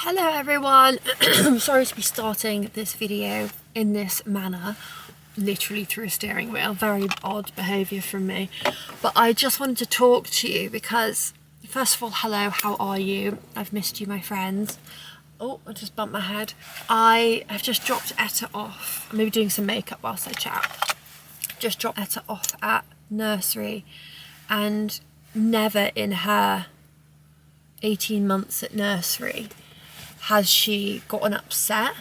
Hello everyone. I'm sorry to be starting this video in this manner, literally through a steering wheel. Very odd behaviour from me, but I just wanted to talk to you because, first of all, hello, how are you? I've missed you, my friends. Oh, I just bumped my head. I have just dropped Etta off. I'm maybe doing some makeup whilst I chat. Just dropped Etta off at nursery, and never in her 18 months at nursery has she gotten upset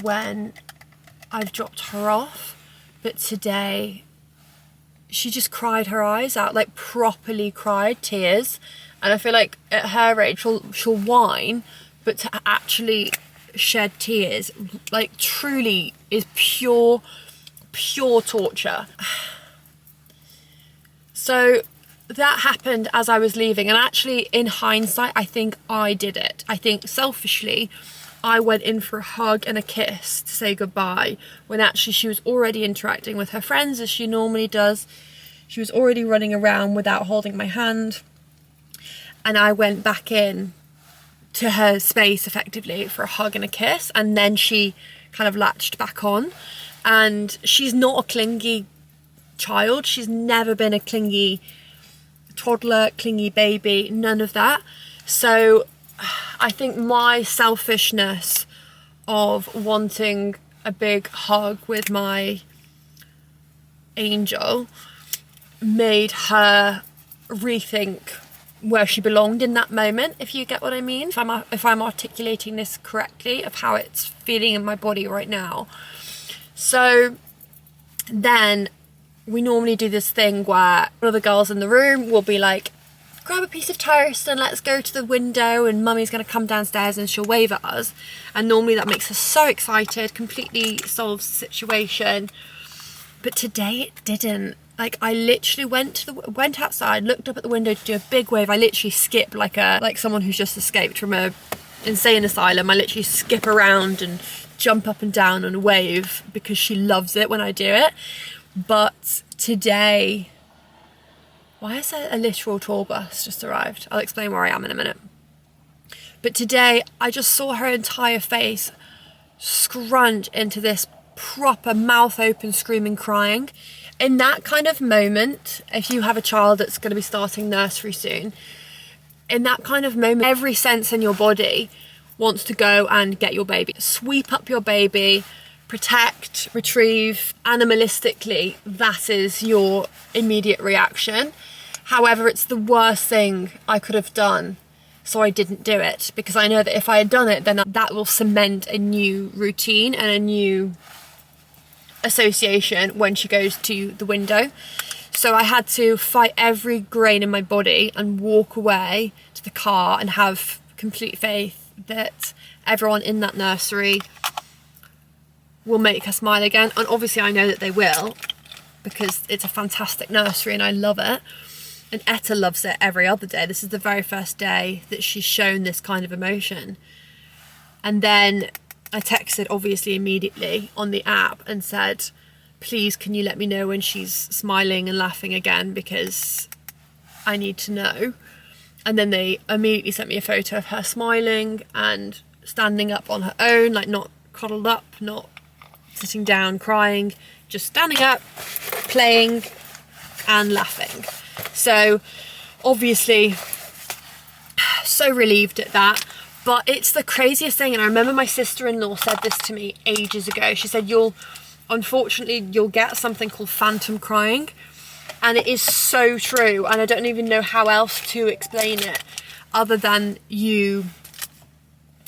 when I've dropped her off. But today she just cried her eyes out, like properly cried, tears. And I feel like at her age she'll whine, but to actually shed tears, like, truly is pure torture. So that happened as I was leaving, and actually in hindsight I think I did it. I think selfishly I went in for a hug and a kiss to say goodbye, when actually she was already interacting with her friends as she normally does. She was already running around without holding my hand, and I went back in to her space effectively for a hug and a kiss, and then she kind of latched back on. And she's not a clingy child. She's never been a clingy toddler, clingy baby, none of that. So I think my selfishness of wanting a big hug with my angel made her rethink where she belonged in that moment, if you get what I mean. If I'm articulating this correctly, of how it's feeling in my body right now. So then we normally do this thing where one of the girls in the room will be like, grab a piece of toast and let's go to the window, and mummy's going to come downstairs and she'll wave at us. And normally that makes us so excited, completely solves the situation. But today it didn't. Like, I literally went outside, looked up at the window to do a big wave. I literally skip like someone who's just escaped from a insane asylum. I literally skip around and jump up and down and wave because she loves it when I do it. But today, why is there a literal tour bus just arrived? I'll explain where I am in a minute. But today I just saw her entire face scrunch into this proper mouth open, screaming, crying. In that kind of moment, if you have a child that's going to be starting nursery soon, in that kind of moment, every sense in your body wants to go and get your baby, sweep up your baby, protect, retrieve. Animalistically, that is your immediate reaction. However, it's the worst thing I could have done, so I didn't do it, because I know that if I had done it, then that will cement a new routine and a new association when she goes to the window. So I had to fight every grain in my body and walk away to the car and have complete faith that everyone in that nursery will make her smile again. And obviously I know that they will, because it's a fantastic nursery and I love it, and Etta loves it every other day. This is the very first day that she's shown this kind of emotion. And then I texted, obviously, immediately on the app and said, please can you let me know when she's smiling and laughing again, because I need to know. And then they immediately sent me a photo of her smiling and standing up on her own, like not cuddled up, not sitting down crying, just standing up, playing and laughing. So obviously so relieved at that. But it's the craziest thing, and I remember my sister-in-law said this to me ages ago. She said, unfortunately you'll get something called phantom crying, and it is so true. And I don't even know how else to explain it other than you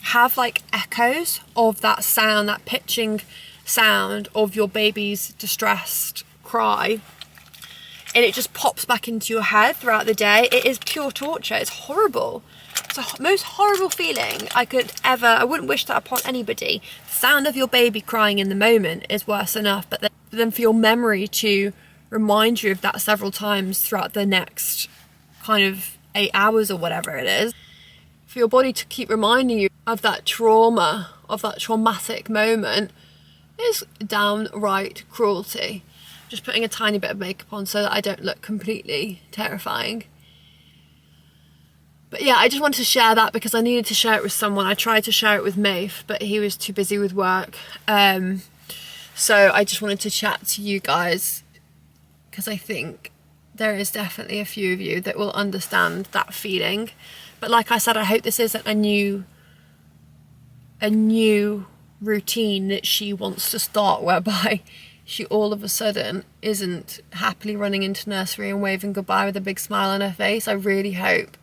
have like echoes of that sound, that pitching sound of your baby's distressed cry, and it just pops back into your head throughout the day. It is pure torture. It's horrible. It's the most horrible feeling I wouldn't wish that upon anybody. The sound of your baby crying in the moment is worse enough, but then for your memory to remind you of that several times throughout the next kind of 8 hours or whatever it is, for your body to keep reminding you of that trauma, of that traumatic moment, is downright cruelty. Just putting a tiny bit of makeup on so that I don't look completely terrifying. But yeah, I just wanted to share that because I needed to share it with someone. I tried to share it with Maeve, but he was too busy with work. So I just wanted to chat to you guys because I think there is definitely a few of you that will understand that feeling. But like I said, I hope this isn't a new routine that she wants to start, whereby she all of a sudden isn't happily running into nursery and waving goodbye with a big smile on her face. I really hope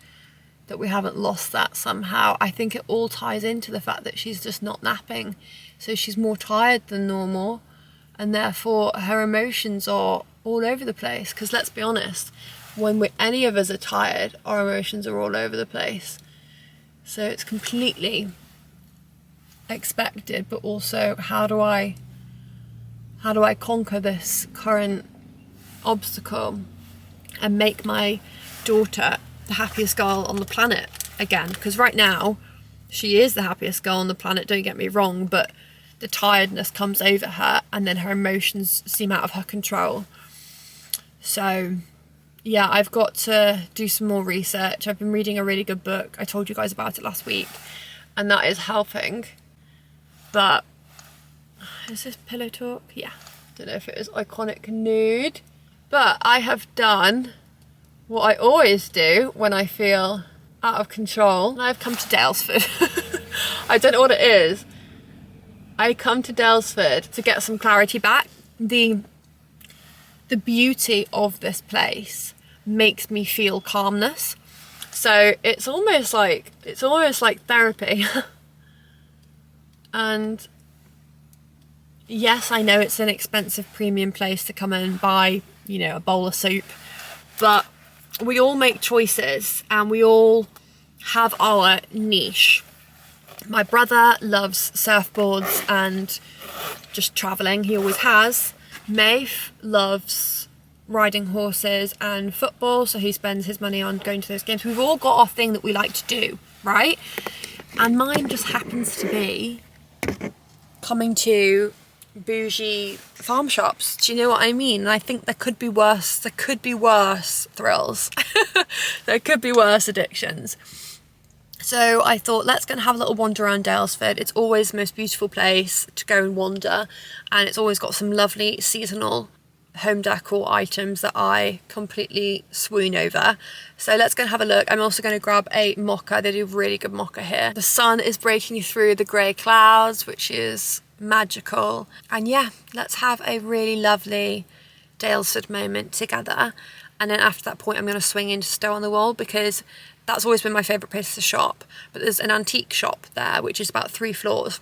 that we haven't lost that somehow. I think it all ties into the fact that she's just not napping, so she's more tired than normal, and therefore her emotions are all over the place. Because let's be honest, when any of us are tired, our emotions are all over the place. So it's completely expected, but also how do I conquer this current obstacle and make my daughter the happiest girl on the planet again? Because right now she is the happiest girl on the planet, don't get me wrong, but the tiredness comes over her and then her emotions seem out of her control. So yeah, I've got to do some more research. I've been reading a really good book. I told you guys about it last week, and that is helping. But is this pillow talk? Yeah. Don't know if it was iconic nude, but I have done what I always do when I feel out of control. And I've come to Daylesford. I don't know what it is. I come to Daylesford to get some clarity back. The beauty of this place makes me feel calmness. So it's almost like therapy. And yes, I know it's an expensive premium place to come and buy, you know, a bowl of soup, but we all make choices and we all have our niche. My brother loves surfboards and just travelling, he always has. Maeve loves riding horses and football, so he spends his money on going to those games. We've all got our thing that we like to do, right? And mine just happens to be coming to bougie farm shops. Do you know what I mean? And I think there could be worse thrills. There could be worse addictions. So I thought, let's go and have a little wander around Daylesford. It's always the most beautiful place to go and wander, and it's always got some lovely seasonal home decor items that I completely swoon over. So let's go and have a look. I'm also going to grab a mocha. They do really good mocha here. The sun is breaking through the grey clouds, which is magical. And yeah, let's have a really lovely Daylesford moment together. And then after that point, I'm going to swing into Stow-on-the-Wold because that's always been my favourite place to shop. But there's an antique shop there, which is about 3 floors.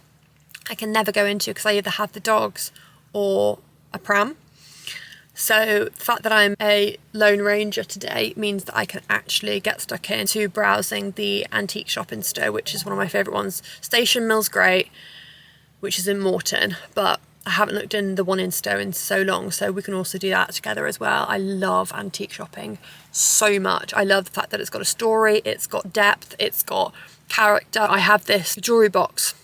I can never go into because I either have the dogs or a pram. So the fact that I'm a lone ranger today means that I can actually get stuck into browsing the antique shop in Stow, which is one of my favourite ones. Station Mill's great, which is in Morton, but I haven't looked in the one in Stow in so long, so we can also do that together as well. I love antique shopping so much. I love the fact that it's got a story, it's got depth, it's got character. I have this jewellery box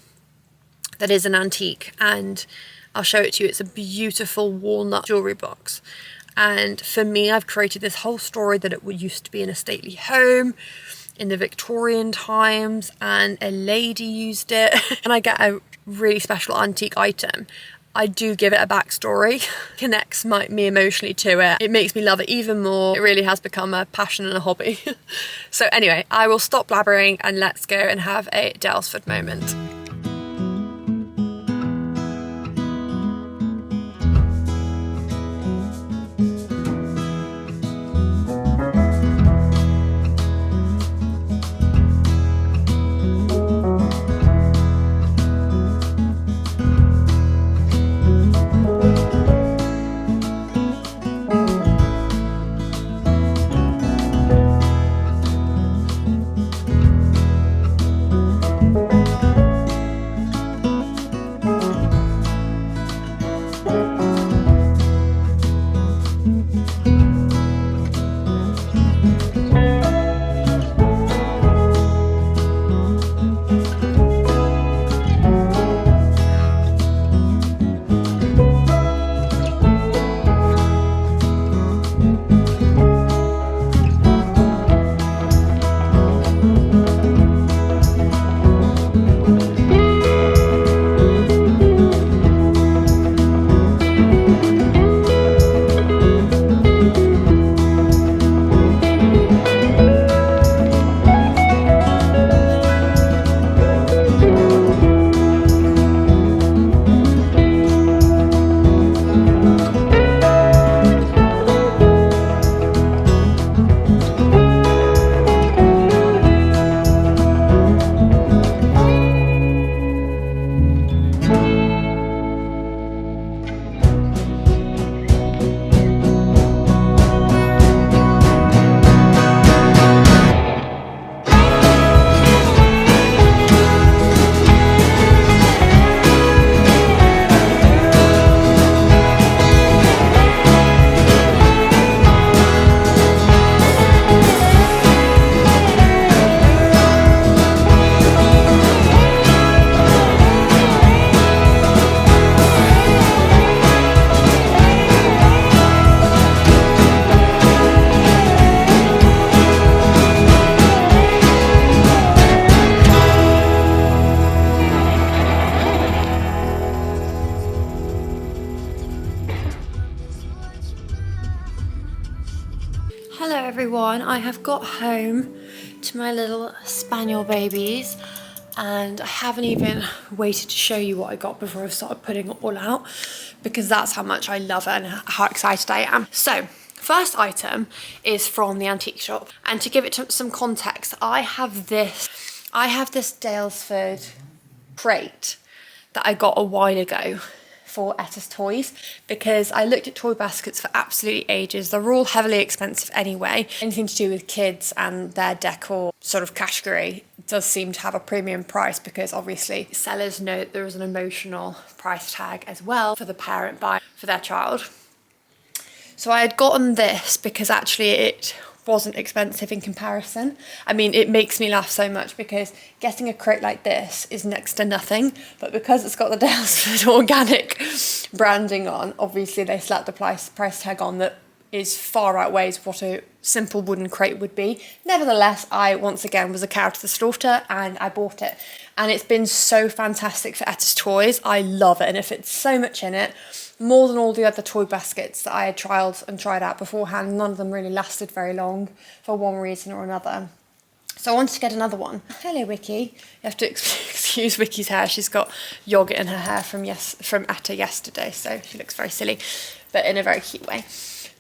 that is an antique, and I'll show it to you. It's a beautiful walnut jewellery box. And for me, I've created this whole story that it used to be in a stately home in the Victorian times, and a lady used it. And I get a really special antique item. I do give it a backstory, connects me emotionally to it. It makes me love it even more. It really has become a passion and a hobby. So anyway, I will stop blabbering and let's go and have a Daylesford moment. everyone, I have got home to my little spaniel babies and I haven't even waited to show you what I got before I've started putting it all out, because that's how much I love it and how excited I am. So first item is from the antique shop, and to give it some context, I have this Daylesford crate that I got a while ago for Etta's toys, because I looked at toy baskets for absolutely ages. They're all heavily expensive anyway. Anything to do with kids and their decor sort of category does seem to have a premium price, because obviously sellers know that there is an emotional price tag as well for the parent buying for their child. So I had gotten this because actually it wasn't expensive in comparison. I mean, it makes me laugh so much because getting a crate like this is next to nothing, but because it's got the Daylesford organic branding on, obviously they slapped the price tag on that is far outweighs what a simple wooden crate would be. Nevertheless, I once again was a cow to the slaughter and I bought it, and it's been so fantastic for Etta's toys. I love it, and it fits so much in it, more than all the other toy baskets that I had tried out beforehand. None of them really lasted very long for one reason or another. So I wanted to get another one. Hello, Wiki. You have to excuse Wiki's hair. She's got yogurt in her hair from Etta yesterday, so she looks very silly, but in a very cute way.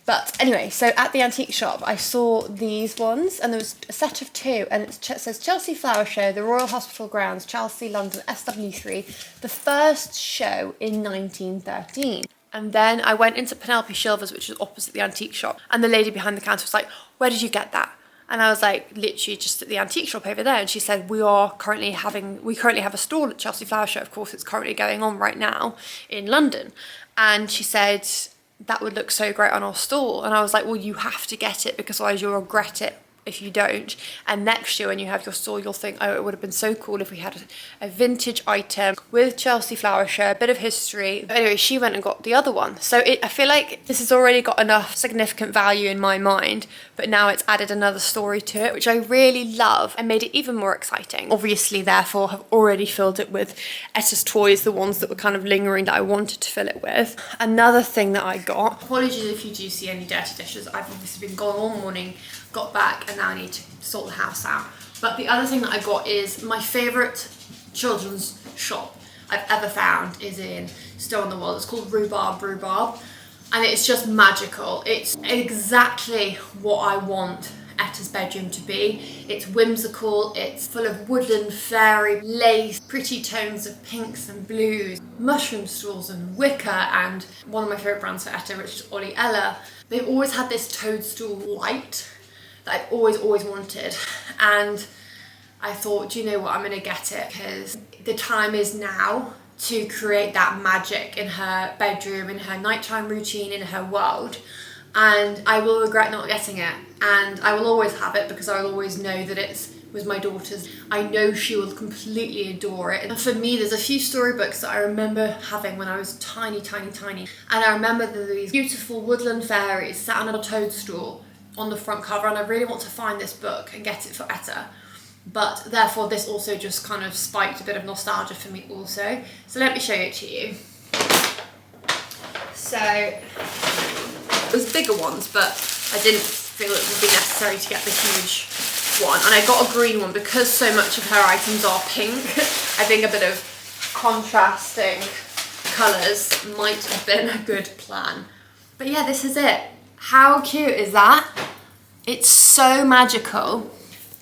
But anyway, so at the antique shop, I saw these ones, and there was a set of two, and it says Chelsea Flower Show, the Royal Hospital Grounds, Chelsea, London, SW3, the first show in 1913. And then I went into Penelope Shilver's, which is opposite the antique shop, and the lady behind the counter was like, "Where did you get that?" And I was like, literally just at the antique shop over there. And she said, we currently have a stall at Chelsea Flower Show. Of course, it's currently going on right now in London. And she said, that would look so great on our stall. And I was like, well, you have to get it, because otherwise you'll regret it if you don't. And next year when you have your stall, you'll think, oh, it would have been so cool if we had a vintage item with Chelsea Flower Show, a bit of history. But anyway, she went and got the other one. So I feel like this has already got enough significant value in my mind, but now it's added another story to it, which I really love, and made it even more exciting. Obviously, therefore, have already filled it with Etta's toys, the ones that were kind of lingering that I wanted to fill it with. Another thing that I got, apologies if you do see any dirty dishes, I've obviously been gone all morning, got back, and now I need to sort the house out. But the other thing that I got is my favourite children's shop I've ever found is in Stow-on-the-Wold. It's called Rhubarb, and it's just magical. It's exactly what I want Etta's bedroom to be. It's whimsical, it's full of woodland, fairy, lace, pretty tones of pinks and blues, mushroom stools and wicker, and one of my favourite brands for Etta, which is Ella. They've always had this toadstool light that I've always wanted, and I thought, do you know what, I'm gonna get it, because the time is now to create that magic in her bedroom, in her nighttime routine, in her world. And I will regret not getting it, and I will always have it, because I will always know that it's with my daughters. I know she will completely adore it. And for me, there's a few storybooks that I remember having when I was tiny, and I remember these beautiful woodland fairies sat on a toadstool on the front cover, and I really want to find this book and get it for Etta. But therefore, this also just kind of spiked a bit of nostalgia for me also. So let me show it to you. So it was bigger ones, but I didn't feel it would be necessary to get the huge one. And I got a green one because so much of her items are pink. I think a bit of contrasting colours might have been a good plan. But yeah, this is it. How cute is that? It's so magical,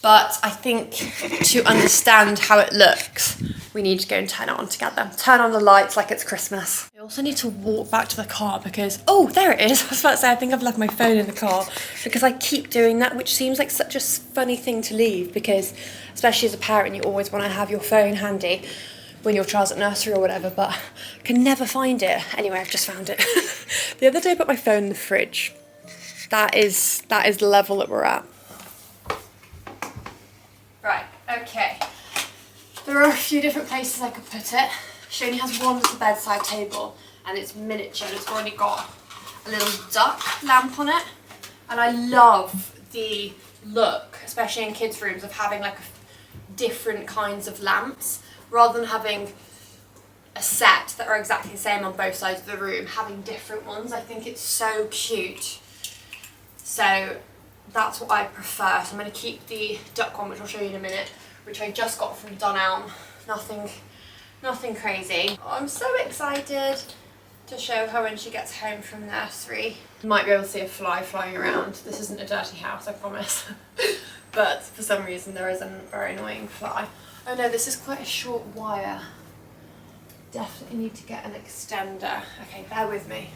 but I think to understand how it looks, we need to go and turn it on together. Turn on the lights like it's Christmas. I also need to walk back to the car because, oh, there it is. I was about to say, I think I've left my phone in the car, because I keep doing that, which seems like such a funny thing to leave, because especially as a parent, you always want to have your phone handy when your child's at nursery or whatever, but I can never find it. Anyway, I've just found it. The other day I put my phone in the fridge. That is the level that we're at. Right, okay. There are a few different places I could put it. She only has one as a bedside table, and it's miniature, and it's already got a little duck lamp on it. And I love the look, especially in kids' rooms, of having like different kinds of lamps, rather than having a set that are exactly the same on both sides of the room, having different ones. I think it's so cute. So that's what I prefer. So I'm going to keep the duck one, which I'll show you in a minute, which I just got from Dunelm. Nothing crazy. Oh, I'm so excited to show her when she gets home from nursery. You might be able to see a fly flying around. This isn't a dirty house, I promise. But for some reason there is a very annoying fly. Oh no, this is quite a short wire. Definitely need to get an extender. Okay, bear with me.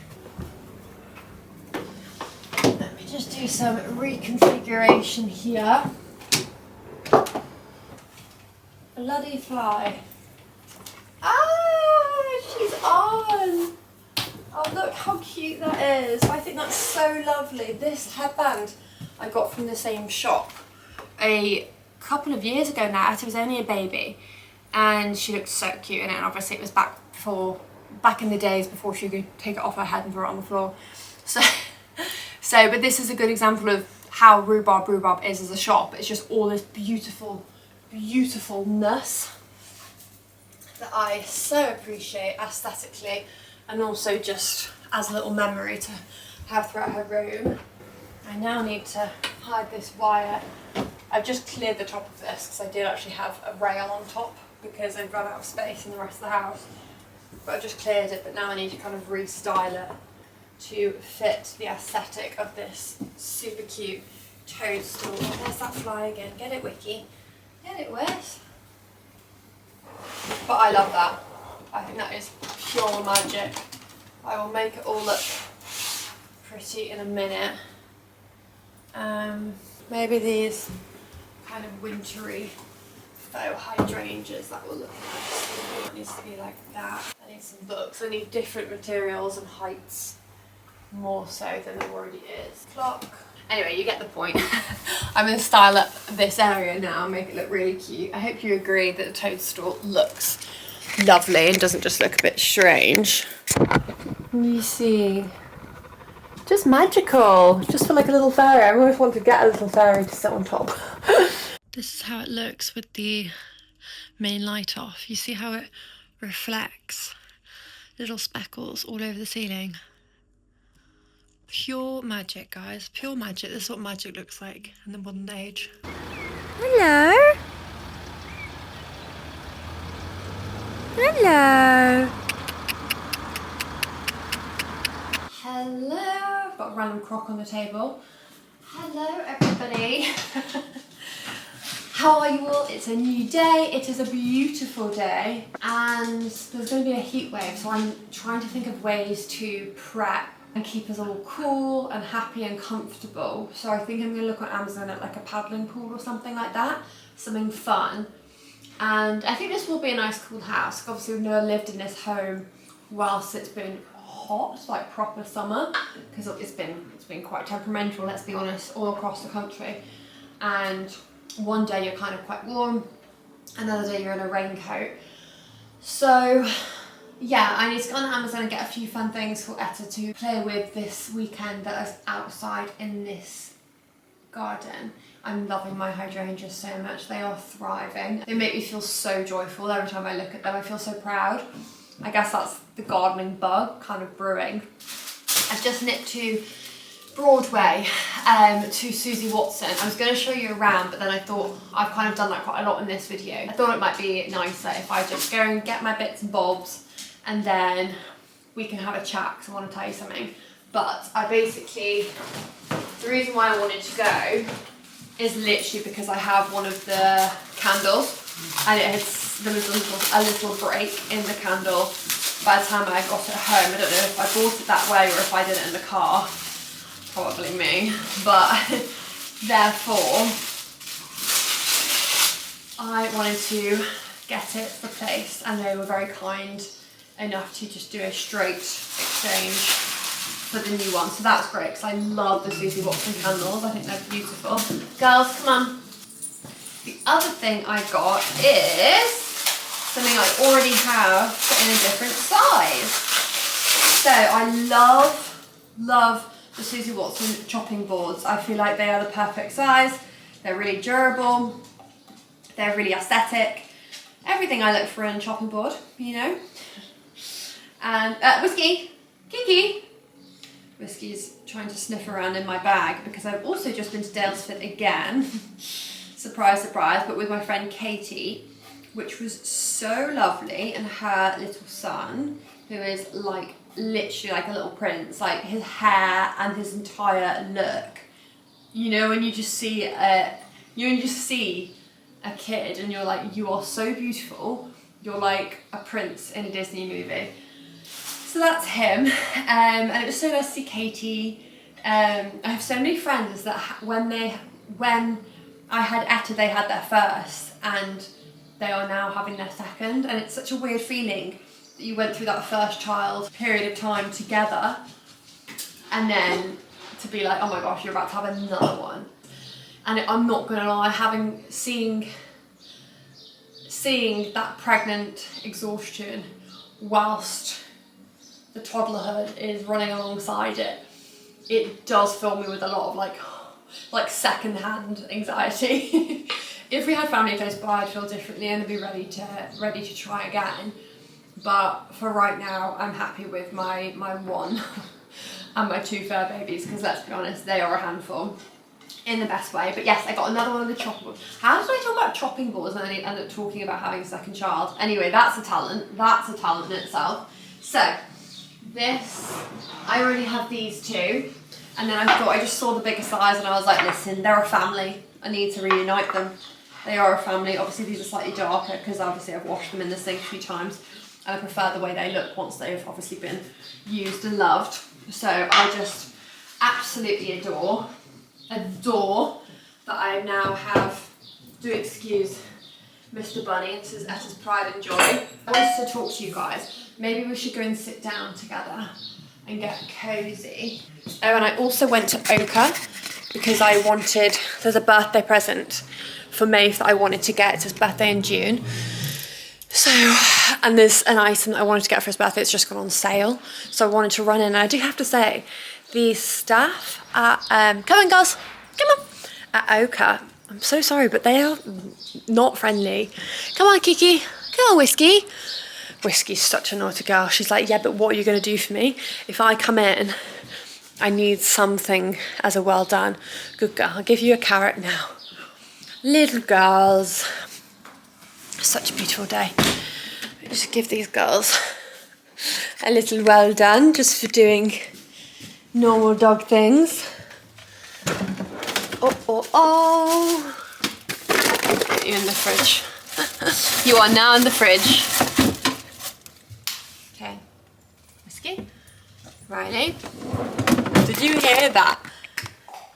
Let me just do some reconfiguration here. Bloody fly. Ah, she's on. Oh, look how cute that is. I think that's so lovely. This headband I got from the same shop a couple of years ago now. Etta was only a baby and she looked so cute in it, and obviously it was back in the days before she could take it off her head and throw it on the floor. But this is a good example of how Rhubarb is as a shop. It's just all this beautifulness that I so appreciate aesthetically, and also just as a little memory to have throughout her room. I now need to hide this wire. I've just cleared the top of this because I did actually have a rail on top because I'd run out of space in the rest of the house. But I've just cleared it, but now I need to kind of restyle it to fit the aesthetic of this super cute toadstool. Oh, there's that fly again. Get it, Wiki. Get it, Wes. But I love that. I think that is pure magic. I will make it all look pretty in a minute. Maybe these kind of wintry faux hydrangeas, that will look nice. It needs to be like that. I need some books. I need different materials and heights, more so than there already is. Clock. Anyway, you get the point. I'm going to style up this area now and make it look really cute. I hope you agree that the toadstool looks lovely and doesn't just look a bit strange. You see, just magical. Just feel like a little fairy. I always want to get a little fairy to sit on top. This is how it looks with the main light off. You see how it reflects little speckles all over the ceiling. Pure magic, guys. Pure magic. This is what magic looks like in the modern age. Hello. Hello. Hello. I've got a random crock on the table. Hello, everybody. How are you all? It's a new day. It is a beautiful day, and there's going to be a heat wave, so I'm trying to think of ways to prep and keep us all cool and happy and comfortable. So I think I'm going to look on Amazon at like a paddling pool or something like that, something fun. And I think this will be a nice cool house. Obviously we've never lived in this home whilst it's been hot, like proper summer, because it's been quite temperamental, let's be honest, all across the country. And one day you're kind of quite warm, another day you're in a raincoat. So yeah, I need to go on Amazon and get a few fun things for Etta to play with this weekend that is outside in this garden. I'm loving my hydrangeas so much. They are thriving. They make me feel so joyful every time I look at them. I feel so proud. I guess that's the gardening bug kind of brewing. I've just nipped to Broadway to Susie Watson. I was going to show you around, but then I thought I've kind of done that quite a lot in this video. I thought it might be nicer if I just go and get my bits and bobs and then we can have a chat because I want to tell you something. But I basically, the reason why I wanted to go is literally because I have one of the candles and there was a little break in the candle by the time I got it home. I don't know if I bought it that way or if I did it in the car. Probably me. But therefore, I wanted to get it replaced and they were very kind enough to just do a straight exchange for the new one. So that's great because I love the Susie Watson candles. I think they're beautiful. Girls, come on. The other thing I got is something I already have but in a different size. So I love the Susie Watson chopping boards. I feel like they are the perfect size. They're really durable. They're really aesthetic. Everything I look for in a chopping board, you know. And Whiskey, Kiki. Whiskey's trying to sniff around in my bag because I've also just been to Daylesford again. Surprise, surprise, but with my friend Katie, which was so lovely, and her little son, who is like literally like a little prince, like his hair and his entire look. You know, when you just see a kid and you're like, you are so beautiful, you're like a prince in a Disney movie. So that's him, and it was so nice to see Katie. I have so many friends that when I had Etta, they had their first, and they are now having their second, and it's such a weird feeling that you went through that first child period of time together, and then to be like, oh my gosh, you're about to have another one. And I'm not gonna lie, seeing that pregnant exhaustion whilst the toddlerhood is running alongside it, it does fill me with a lot of like second-hand anxiety. If we had family close by, I'd feel differently and I'd be ready to try again. But for right now, I'm happy with my one and my 2 fur babies, because let's be honest, they are a handful in the best way. But yes, I got another one of the chopping boards. How did I talk about chopping boards and then I end up talking about having a second child? Anyway, that's a talent. That's a talent in itself. So this, I already have these 2. And then I just saw the bigger size and I was like, listen, they're a family. I need to reunite them. They are a family. Obviously these are slightly darker because obviously I've washed them in the sink a few times. And I prefer the way they look once they've obviously been used and loved. So I just absolutely adore that I now have, do excuse Mr. Bunny, this is Etta's pride and joy. I wanted to talk to you guys. Maybe we should go and sit down together and get cozy. Oh, and I also went to Ochre because there's a birthday present for Maeve that I wanted to get. It's his birthday in June. So, and there's an item that I wanted to get for his birthday. It's just gone on sale. So I wanted to run in, and I do have to say, the staff at, come on girls, come on, at Ochre, I'm so sorry, but they are not friendly. Come on Kiki, come on Whiskey. Whiskey's such a naughty girl. She's like, yeah, but what are you going to do for me? If I come in, I need something as a well done. Good girl, I'll give you a carrot now. Little girls. Such a beautiful day. Just give these girls a little well done just for doing normal dog things. Oh. Put you in the fridge. You are now in the fridge. Okay. Whiskey. Riley. Did you hear that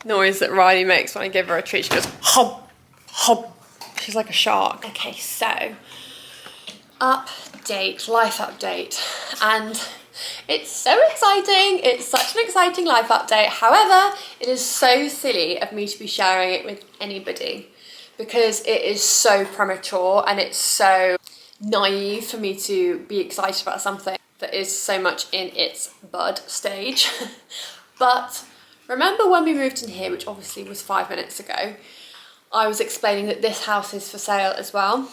noise that Riley makes when I give her a treat? She goes, hop, hop. She's like a shark. Okay, so life update, and it's so exciting. It's such an exciting life update. However, it is so silly of me to be sharing it with anybody because it is so premature and it's so naive for me to be excited about something that is so much in its bud stage. But remember when we moved in here, which obviously was 5 minutes ago, I was explaining that this house is for sale as well.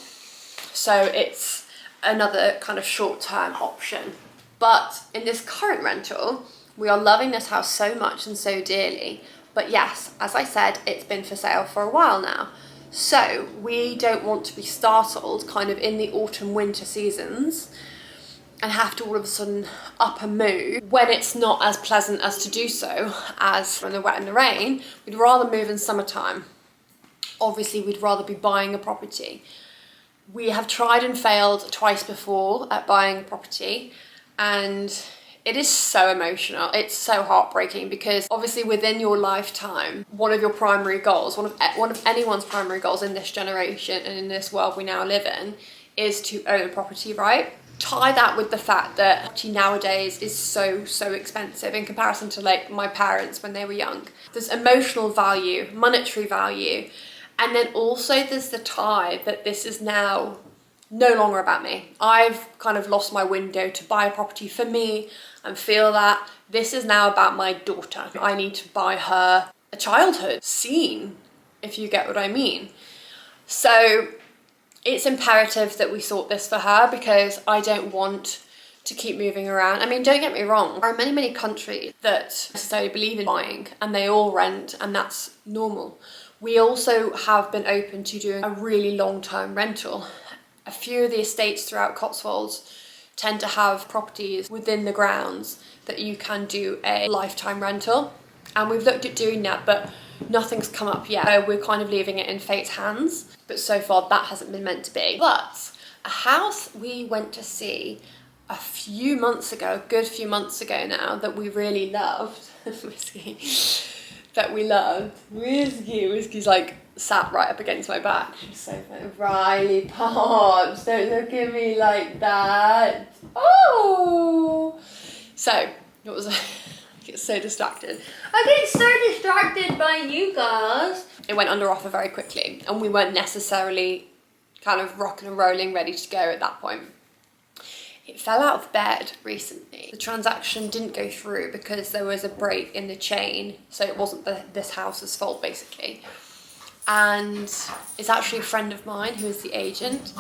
So it's another kind of short-term option. But in this current rental, we are loving this house so much and so dearly. But yes, as I said, it's been for sale for a while now. So we don't want to be startled kind of in the autumn winter seasons and have to all of a sudden up and move when it's not as pleasant as to do so as in the wet and the rain. We'd rather move in summertime. Obviously, we'd rather be buying a property. We have tried and failed twice before at buying a property, and it is so emotional. It's so heartbreaking because obviously within your lifetime, one of your primary goals, one of anyone's primary goals in this generation and in this world we now live in, is to own a property, right? Tie that with the fact that property nowadays is so expensive in comparison to like my parents when they were young. There's emotional value, monetary value, and then also there's the tie that this is now no longer about me. I've kind of lost my window to buy a property for me and feel that this is now about my daughter. I need to buy her a childhood scene, if you get what I mean. So it's imperative that we sort this for her because I don't want to keep moving around. I mean, don't get me wrong, there are many countries that necessarily believe in buying and they all rent, and that's normal. We also have been open to doing a really long-term rental. A few of the estates throughout Cotswolds tend to have properties within the grounds that you can do a lifetime rental, and we've looked at doing that, but nothing's come up yet. So we're kind of leaving it in fate's hands, but so far that hasn't been meant to be. But a house we went to see a few months ago, a good few months ago now, that we really loved, Whiskey's like sat right up against my back. She's so funny. Riley Pops, don't look at me like that. Oh! So, what was I? I get so distracted. I get so distracted by you guys. It went under offer very quickly, and we weren't necessarily kind of rocking and rolling, ready to go at that point. It fell out of bed recently. The transaction didn't go through because there was a break in the chain, so it wasn't this house's fault basically. And it's actually a friend of mine who is the agent.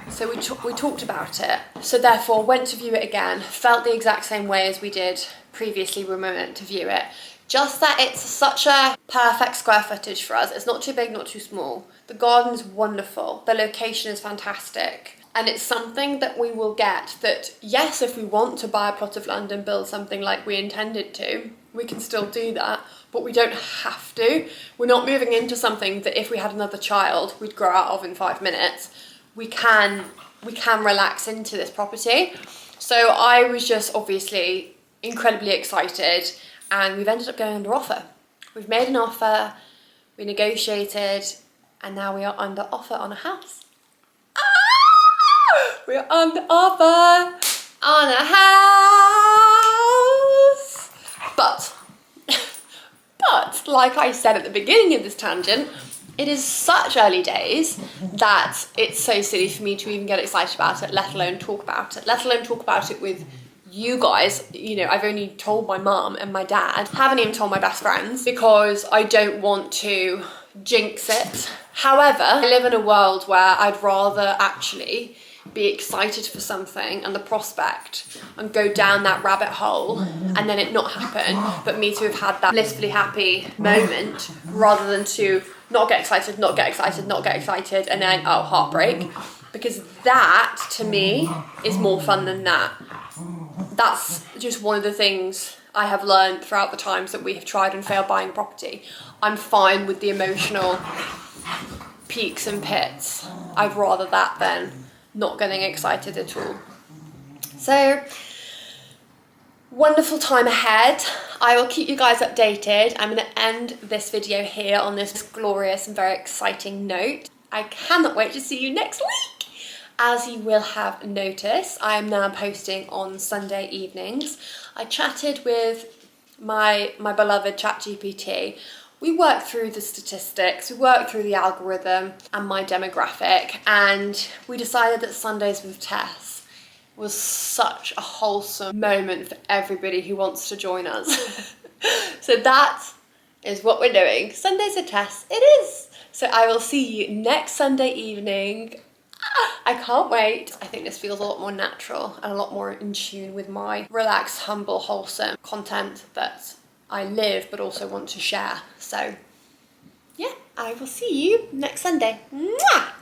So we talked about it. So therefore went to view it again, felt the exact same way as we did previously when we went to view it. Just that it's such a perfect square footage for us. It's not too big, not too small. The garden's wonderful. The location is fantastic. And it's something that we will get that, yes, if we want to buy a plot of land and build something like we intended to, we can still do that, but we don't have to. We're not moving into something that if we had another child, we'd grow out of in 5 minutes. We can relax into this property. So I was just obviously incredibly excited, and we've ended up going under offer. We've made an offer, we negotiated, and now we are under offer on a house. We're under offer on a house. But like I said at the beginning of this tangent, it is such early days that it's so silly for me to even get excited about it, let alone talk about it with you guys. You know, I've only told my mum and my dad, haven't even told my best friends because I don't want to jinx it. However, I live in a world where I'd rather actually be excited for something and the prospect and go down that rabbit hole and then it not happen, but me to have had that blissfully happy moment rather than to not get excited and then, oh, heartbreak. Because that, to me, is more fun than that. That's just one of the things I have learned throughout the times that we have tried and failed buying a property. I'm fine with the emotional peaks and pits. I'd rather that than not getting excited at all. So, wonderful time ahead. I will keep you guys updated. I'm going to end this video here on this glorious and very exciting note. I cannot wait to see you next week. As you will have noticed, I am now posting on Sunday evenings. I chatted with my beloved ChatGPT. We worked through the statistics, we worked through the algorithm and my demographic, and we decided that Sundays with Tess was such a wholesome moment for everybody who wants to join us. So that is what we're doing. Sundays with Tess, it is. So I will see you next Sunday evening. I can't wait. I think this feels a lot more natural and a lot more in tune with my relaxed, humble, wholesome content that I live but also want to share. So yeah, I will see you next Sunday. Mwah!